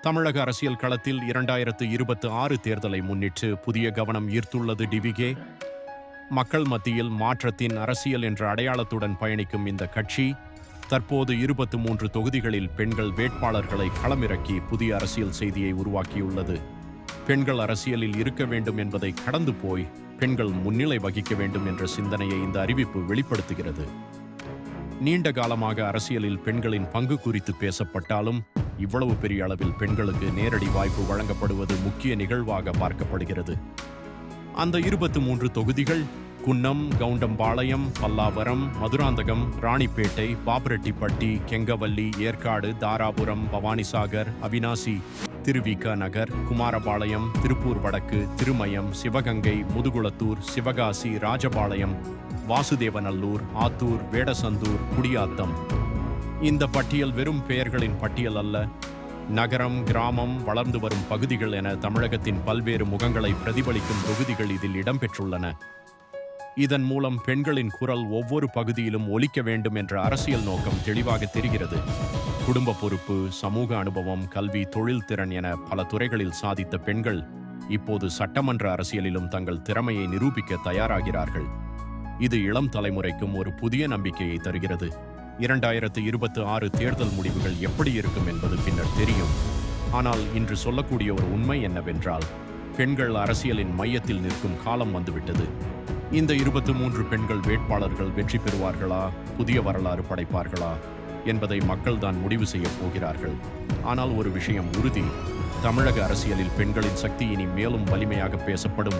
தமிழக அரசியல் களத்தில் 2026 தேர்தலை முன்னிட்டு புதிய கவனம் ஈர்த்துள்ளது டிவிகே. மக்கள் மத்தியில் மாற்றத்தின் அரசியல் என்ற அடையாளத்துடன் பயணிக்கும் இந்த கட்சி தற்போது 23 தொகுதிகளில் பெண்கள் வேட்பாளர்களை களமிறக்கி புதிய அரசியல் செய்தியை உருவாக்கியுள்ளது. பெண்கள் அரசியலில் இருக்க வேண்டும் என்பதை கடந்து போய் பெண்கள் முன்னிலை வகிக்க வேண்டும் என்ற சிந்தனையை இந்த அறிவிப்பு வெளிப்படுத்துகிறது. நீண்ட காலமாக அரசியலில் பெண்களின் பங்கு குறித்து பேசப்பட்டாலும் இவ்வளவு பெரிய அளவில் பெண்களுக்கு நேரடி வாய்ப்பு வழங்கப்படுவது முக்கிய நிகழ்வாக பார்க்கப்படுகிறது. அந்த 23 தொகுதிகள் குன்னம், கவுண்டம்பாளையம், பல்லாவரம், மதுராந்தகம், ராணிப்பேட்டை, பாப்பிரெட்டிப்பட்டி, கெங்கவல்லி, ஏற்காடு, தாராபுரம், பவானிசாகர், அவினாசி, திருவிக நகர், குமாரபாளையம், திருப்பூர் வடக்கு, திருமயம், சிவகங்கை, முதுகுளத்தூர், சிவகாசி, ராஜபாளையம், வாசுதேவநல்லூர், ஆத்தூர், வேடசந்தூர், குடியாத்தம். இந்த பட்டியல் வெறும் பெயர்களின் பட்டியல் அல்ல. நகரம், கிராமம், வளர்ந்து வரும் பகுதிகள் என தமிழகத்தின் பல்வேறு முகங்களை பிரதிபலிக்கும் தொகுதிகள் இதில் இடம்பெற்றுள்ளன. இதன் மூலம் பெண்களின் குரல் ஒவ்வொரு பகுதியிலும் ஒலிக்க வேண்டும் என்ற அரசியல் நோக்கம் தெளிவாக தெரிகிறது. குடும்ப பொறுப்பு, சமூக அனுபவம், கல்வி, தொழில் திறன் என பல துறைகளில் சாதித்த பெண்கள் இப்போது சட்டமன்ற அரசியலிலும் தங்கள் திறமையை நிரூபிக்க தயாராகிறார்கள். இது இளம் தலைமுறைக்கும் ஒரு புதிய நம்பிக்கையை தருகிறது. 2026 தேர்தல் முடிவுகள் எப்படி இருக்கும் என்பது பின்னர் தெரியும். ஆனால் இன்று சொல்லக்கூடிய ஒரு உண்மை என்னவென்றால், பெண்கள் அரசியலின் மையத்தில் நிற்கும் காலம் வந்துவிட்டது. இந்த 23 பெண்கள் வேட்பாளர்கள் வெற்றி பெறுவார்களா, புதிய வரலாறு படைப்பார்களா என்பதை மக்கள்தான் முடிவு செய்ய போகிறார்கள். ஆனால் ஒரு விஷயம் உறுதி, தமிழக அரசியலில் பெண்களின் சக்தி இனி மேலும் வலிமையாக பேசப்படும்.